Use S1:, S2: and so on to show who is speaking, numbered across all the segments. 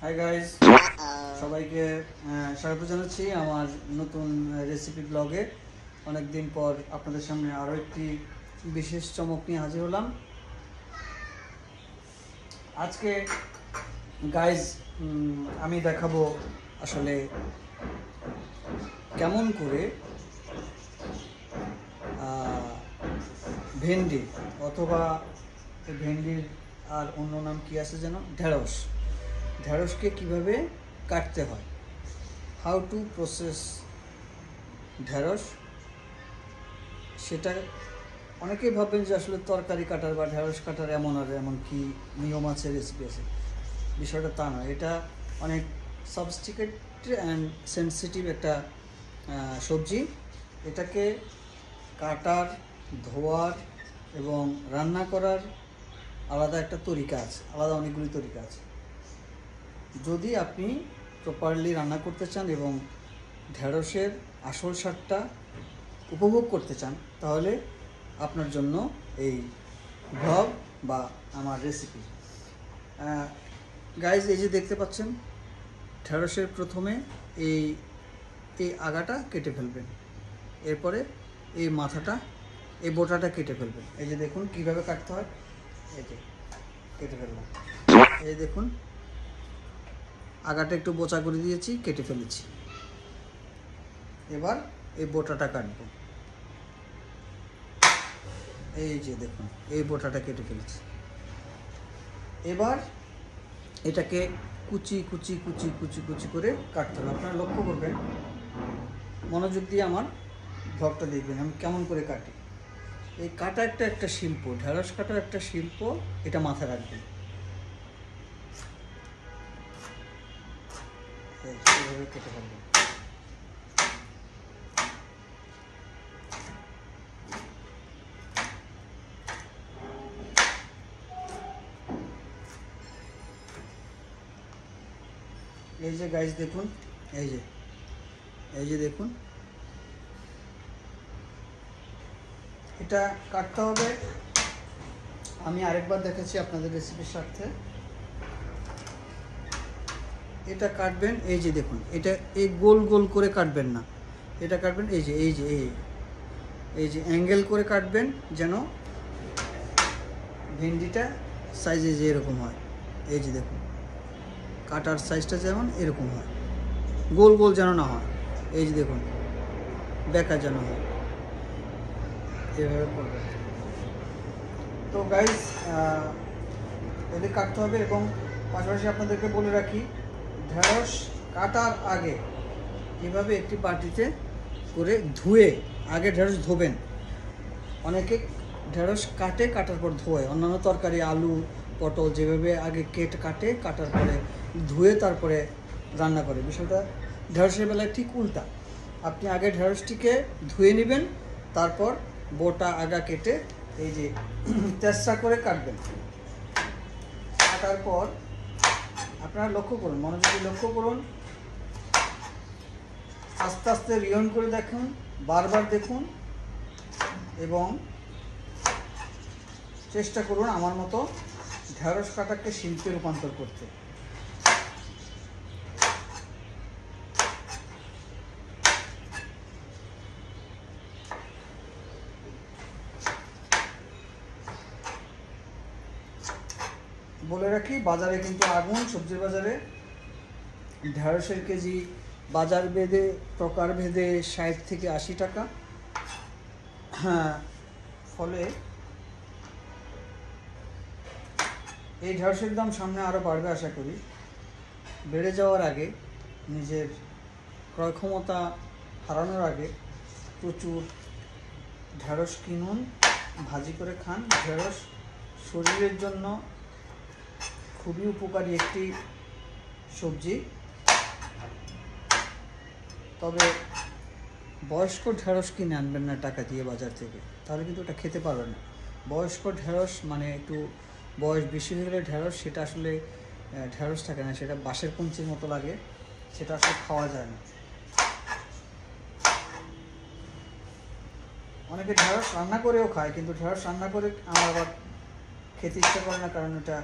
S1: Hi guys, সবাইকে স্বাগত জানাচ্ছি আমার নতুন রেসিপি ব্লগে। অনেকদিন পর আপনাদের সামনে আরও একটি বিশেষ চমক নিয়ে হাজির হলাম। আজকে গাইস আমি দেখাবো আসলে কেমন করে ভেন্ডি অথবা ভেন্ডির আর অন্য নাম কি আছে যেন, ঢেঁড়সকে কিভাবে কাটতে হয়, হাউ টু প্রসেস ঢেঁড়স। সেটা অনেকেই ভাববেন যে আসলে তরকারি কাটার বা ঢেঁড়স কাটার এমন কি নিয়ম আছে, রেসিপি আছে। বিষয়টা তা নয়, এটা অনেক সাবস্টিকেট অ্যান্ড সেন্সিটিভ একটা সবজি। এটাকে কাটার, ধোয়ার এবং রান্না করার আলাদা একটা তরিকা আছে, আলাদা অনেকগুলি তরিকা আছে। যদি আপনি প্রপারলি রান্না করতে চান এবং ঢেঁড়সের আসল স্বাদটা উপভোগ করতে চান, তাহলে আপনার জন্য এই ব্লগ বা আমার রেসিপি। গাইজ, এই যে দেখতে পাচ্ছেন, ঢেঁড়সের প্রথমে এই আগাটা কেটে ফেলবেন, এরপরে এই মাথাটা, এই বোটাটা কেটে ফেলবেন। এই যে দেখুন কীভাবে কাটতে হয়, এই যে কেটে ফেললাম। এই দেখুন আগাটা একটু বোচা করে দিয়েছি, কেটে ফেলেছি। এবার এই বোটাটা কাটবো। এই যে দেখুন এই বোটাটা কেটে ফেলেছি। এবার এটাকে কুচি কুচি কুচি কুচি কুচি করে কাটতে হবে। আপনারা লক্ষ্য করবেন, মনোযোগ দিয়ে আমার ব্লগটা দেখবেন আমি কেমন করে কাটি। এই কাটা একটা শিল্প, ঢেঁড়স কাটার একটা শিল্প, এটা মাথায় রাখবেন। এইভাবে কেটে ফেলবেন। এই যে গাইস দেখুন, এই যে দেখুন, এটা কাটতে হবে। আমি আরেকবার দেখাচ্ছি আপনাদের রেসিপির স্বার্থে। এটা কাটবেন, এই যে দেখুন, এটা এই গোল গোল করে কাটবেন না, এটা কাটবেন এই যে অ্যাঙ্গেল করে কাটবেন, যেন ভেন্ডিটা সাইজে যে এরকম হয়। এই যে দেখুন কাটার সাইজটা যেমন এরকম হয়, গোল গোল যেন না হয়। এই যে দেখুন বেকার যেন হয়, এভাবে করবেন। তো গাইস, এদের কাটতে হবে। এবং পাশাপাশি আপনাদেরকে বলে রাখি, ঢেঁড়স কাটার আগে এভাবে একটি বাটিতে করে ধুয়ে, আগে ঢেঁড়স ধোবেন। অনেকে ঢেঁড়স কাটার পর ধোয়, অন্যান্য তরকারি আলু পটল যেভাবে আগে কাটার পরে ধুয়ে তারপরে রান্না করে। বিষয়টা ঢেঁড়সের বেলায় ঠিক উল্টা। আপনি আগে ঢেঁড়সটিকে ধুয়ে নেবেন, তারপর বোটা আগা কেটে এই যে তেসরা করে কাটবেন। কাটার পর আপনারা লক্ষ্য করুন, মনোযোগী লক্ষ্য করুন, আস্তে আস্তে রিয়ন করে দেখুন, বারবার দেখুন এবং চেষ্টা করুন আমার মতো ঢেঁড়স কাটাকে শিল্পে রূপান্তর করতে। বলে রাখি, বাজারে কিন্তু আগুন, সবজির বাজারে ঢেঁড়সের কেজি বাজার ভেদে, প্রকার ভেদে 60 থেকে 80 টাকা। হ্যাঁ, ফলে এই ঢেঁড়সের দাম সামনে আরও বাড়বে আশা করি। বেড়ে যাওয়ার আগে, নিজের ক্রয় ক্ষমতা হারানোর আগে প্রচুর ঢেঁড়স কিনুন, ভাজি করে খান। ঢেঁড়স শরীরের জন্য খুবই উপকারী একটি সবজি। তবে বয়স্ক ঢেঁড়স কিনে আনবেন না টাকা দিয়ে বাজার থেকে, তাহলে কিন্তু ওটা খেতে পারবেন না। বয়স্ক ঢেঁড়স মানে একটু বয়স বেশি হয়ে গেলে ঢেঁড়স, সেটা আসলে ঢেঁড়স থাকে না, সেটা বাঁশের কঞ্চির মতো লাগে, সেটা আসলে খাওয়া যায় না। অনেকে ঢেঁড়স রান্না করেও খায়, কিন্তু ঢেঁড়স রান্না করে আমার আবার খেতে ইচ্ছে করে না, কারণ এটা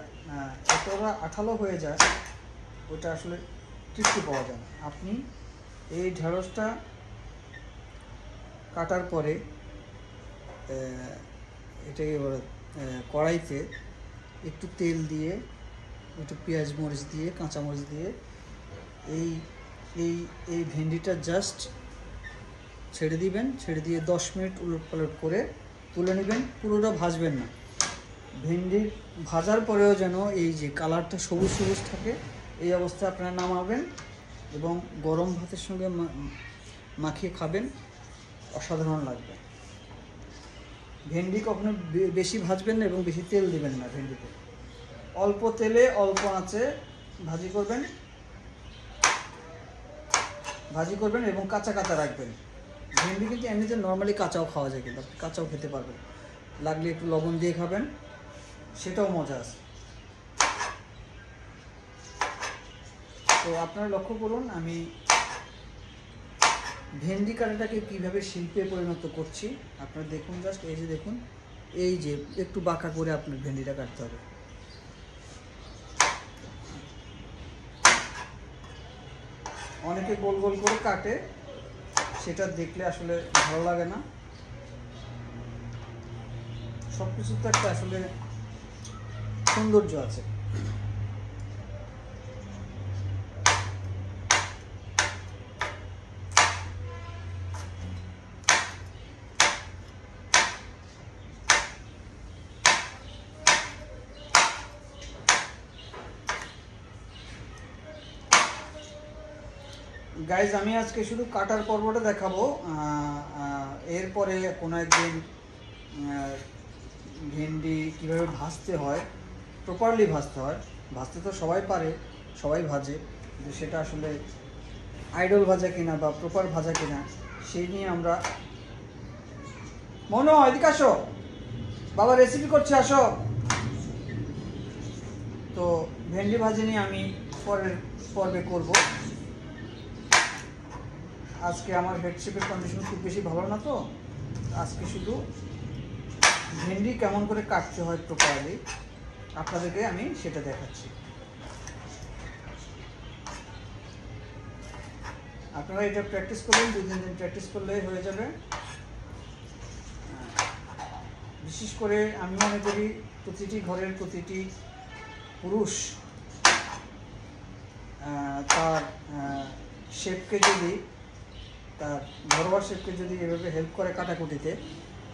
S1: এতটা আঠালো হয়ে যায় ওটা আসলে তৃপ্তি পাওয়া যায় না। আপনি এই ঢেঁড়সটা কাটার পরে এটাকে কড়াইতে একটু তেল দিয়ে, একটু পেঁয়াজ মরিচ দিয়ে, কাঁচামরিচ দিয়ে এই এই এই ভেন্ডিটা জাস্ট ছেড়ে দিবেন। ছেড়ে দিয়ে 10 মিনিট উলটপালট করে তুলে নেবেন। পুরোটা ভাজবেন না। ভেন্ডির ভাজার পরেও যেন এই যে কালারটা সবুজ সবুজ থাকে, এই অবস্থায় আপনারা নামাবেন এবং গরম ভাতের সঙ্গে মাখিয়ে খাবেন, অসাধারণ লাগবে। ভেন্ডি কখনো বেশি ভাজবেন না এবং বেশি তেল দিবেন না ভেন্ডিতে। অল্প তেলে অল্প আঁচে ভাজি করবেন এবং কাঁচা কাঁচা রাখবেন। ভেন্ডি কিন্তু এমনিতে নর্মালি কাঁচাও খাওয়া যায়, কিন্তু আপনি কাঁচাও খেতে পারবেন। লাগলে একটু লবণ দিয়ে খাবেন, সেটাও মজা আছে। তো আপনারা লক্ষ্য করুন আমি ভেন্ডি কাটাটাকে কীভাবে শিল্পে পরিণত করছি। আপনারা দেখুন, জাস্ট এই যে দেখুন, এই যে একটু বাঁকা করে আপনার ভেন্ডিটা কাটতে হবে। অনেকে গোল গোল করে কাটে, সেটা দেখলে আসলে ভালো লাগে না। সব কিছুর তো একটা আসলে সৌন্দর্য আছে। গাইজ, আমি আজকে শুধু কাটার পর্বটা দেখাবো। এরপরে কোনো একদিন ভেন্ডি কীভাবে ভাজতে হয়, প্রপারলি ভাজতে হয়। ভাজতে তো সবাই পারে, সবাই ভাজে, কিন্তু সেটা আসলে আইডল ভাজা কিনা বা প্রপার ভাজা কিনা সেই নিয়ে আমরা মনো এদিকে আসো, বাবা রেসিপি করছে, আসো। তো ভেন্ডি ভাজি নিয়ে আমি পরের পর্বে করব। আজকে আমার হেডশেপের কন্ডিশন খুব বেশি ভালো না, তো আজকে শুধু ভেন্ডি কেমন করে কাটতে হয় প্রপারলি আপনাদেরকে আমি সেটা দেখাচ্ছি। আপনারা এটা প্র্যাকটিস করবেন, 2-3 দিন প্র্যাকটিস করলেই হয়ে যাবে। বিশেষ করে আমি মনে করি প্রতিটি ঘরের প্রতিটি পুরুষ তার শেফকে যদি, তার ঘরোয়া শেফকে যদি এভাবে হেল্প করে কাটাকুটিতে,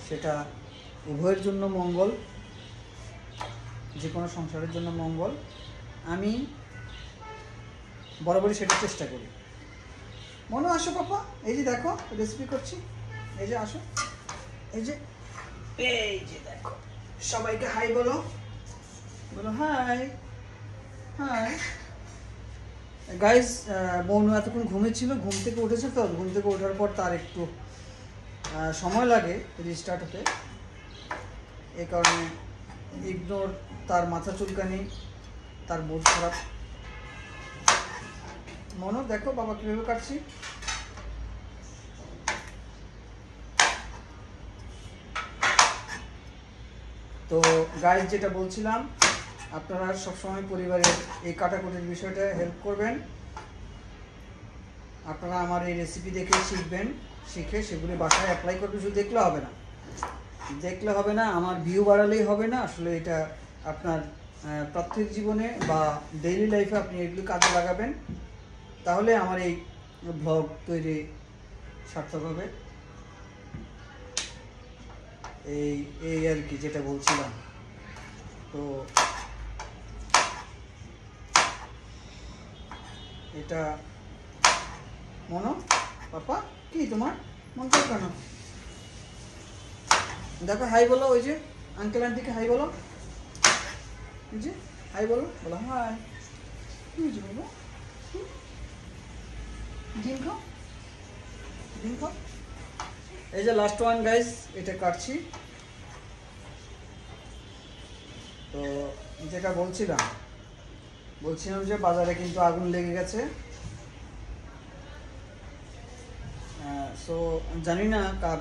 S1: সেটা উভয়ের জন্য মঙ্গল, যে কোনো সংসারের জন্য মঙ্গল। আমি বরাবরই সেটা চেষ্টা করি। মনে আসো পাপা, এই যে দেখো রেসিপি করছি, এই যে আসো, এই যে দেখো, সবাইকে হাই বলো, বলো হাই হাই। গাইজ, মৌনু এতক্ষণ ঘুমেছিল, ঘুম থেকে উঠেছে, তো ঘুম থেকে ওঠার পর তার একটু সময় লাগে রিস্টার্ট হতে। এই কারণে ইগনোর, তার মাথা চুলকানি, তার মুড খারাপ। মনো দেখো বাবা কীভাবে কাটছি। তো গাইজ, যেটা বলছিলাম, আপনারা সবসময় পরিবারের এই কাটাকুটির বিষয়টা হেল্প করবেন। আপনারা আমার এই রেসিপি দেখে শিখবেন, শিখে সেগুলি বাসায় অ্যাপ্লাই করবেন। শুধু দেখলে হবে না, আমার ভিউ বাড়ালেই হবে না। আসলে এটা আপনার প্রত্যেক জীবনে বা ডেইলি লাইফে আপনি এগুলি কাজে লাগাবেন, তাহলে আমার এই ব্লগ তৈরি সার্থক হবে। এই আর কি যেটা বলছিলাম। তো এটা মনো, পাপা কি তোমার মন খারাপ কেন? দেখো হাই বলো, ওই যে আঙ্কেল আন্টিকে হাই বলো, ওই যে হাই বলো, বলো হাই। কি হয়েছে বলো, ডিম খাও, ডিম খাও। এই যে লাস্ট ওয়ান গাইস, এটা কাটছি। তো যেটা বলছিলাম যে বাজারে কিন্তু আগুন লেগে গেছে। সো জানি না কার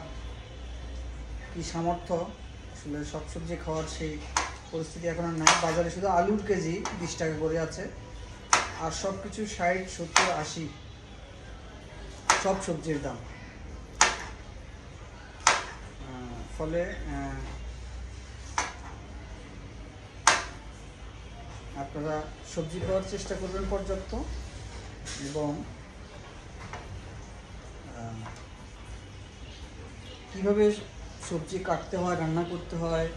S1: কী সামর্থ্য, আসলে সব সবজি খাওয়ার সেই পরিস্থিতি এখন আর নাই। বাজারে শুধু আলুর কেজি 20 টাকা করে আছে। আর সব কিছু 60, 70, 80 সব সবজির দাম। ফলে আপনারা সবজি খাওয়ার চেষ্টা করবেন পর্যাপ্ত, এবং কীভাবে সবজি কাটতে হয়, রান্না করতে হয়,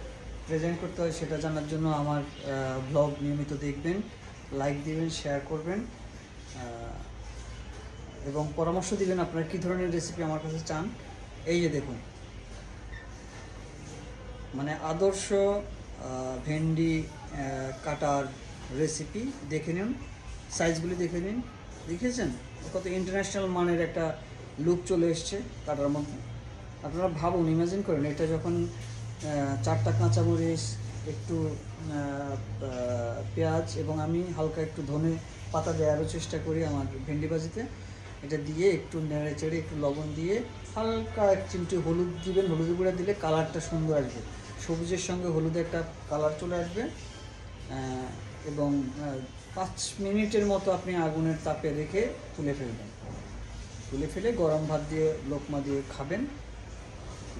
S1: প্রেজেন্ট করতে হয় সেটা জানার জন্য আমার ব্লগ নিয়মিত দেখবেন, লাইক দিবেন, শেয়ার করবেন, এবং পরামর্শ দিবেন আপনারা কী ধরনের রেসিপি আমার কাছে চান। এই যে দেখুন, মানে আদর্শ ভেন্ডি কাটার রেসিপি দেখে নিন, সাইজগুলি দেখে নিন, দেখেছেন কত ইন্টারন্যাশনাল মানের একটা লুক চলে এসছে কাটার মধ্যে। আপনারা ভাবুন, ইমাজিন করেন এটা যখন 4টা কাঁচামরিচ, একটু পেঁয়াজ, এবং আমি হালকা একটু ধনে পাতা দেওয়ারও চেষ্টা করি আমার ভেন্ডি ভাজিতে। এটা দিয়ে একটু নেড়ে চেড়ে একটু লবণ দিয়ে হালকা 1 চিমটি হলুদ দিবেন, হলুদ গুঁড়া দিলে কালারটা সুন্দর আসবে, সবুজের সঙ্গে হলুদে একটা কালার চলে আসবে। এবং 5 মিনিটের মতো আপনি আগুনের তাপে রেখে তুলে ফেলবেন। তুলে ফেলে গরম ভাত দিয়ে লোকমা দিয়ে খাবেন,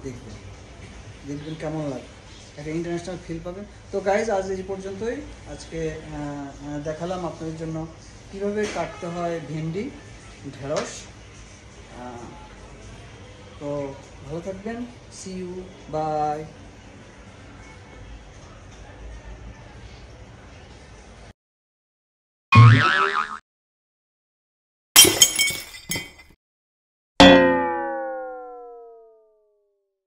S1: দেখবেন কেমন লাগে, একটা ইন্টারন্যাশনাল ফিল পাবেন। তো গাইজ, আজ এই পর্যন্তই। আজকে দেখালাম আপনাদের জন্য কীভাবে কাটতে হয় ভেন্ডি, ঢেঁড়স। তো ভালো থাকবেন, সি ইউ, বাই।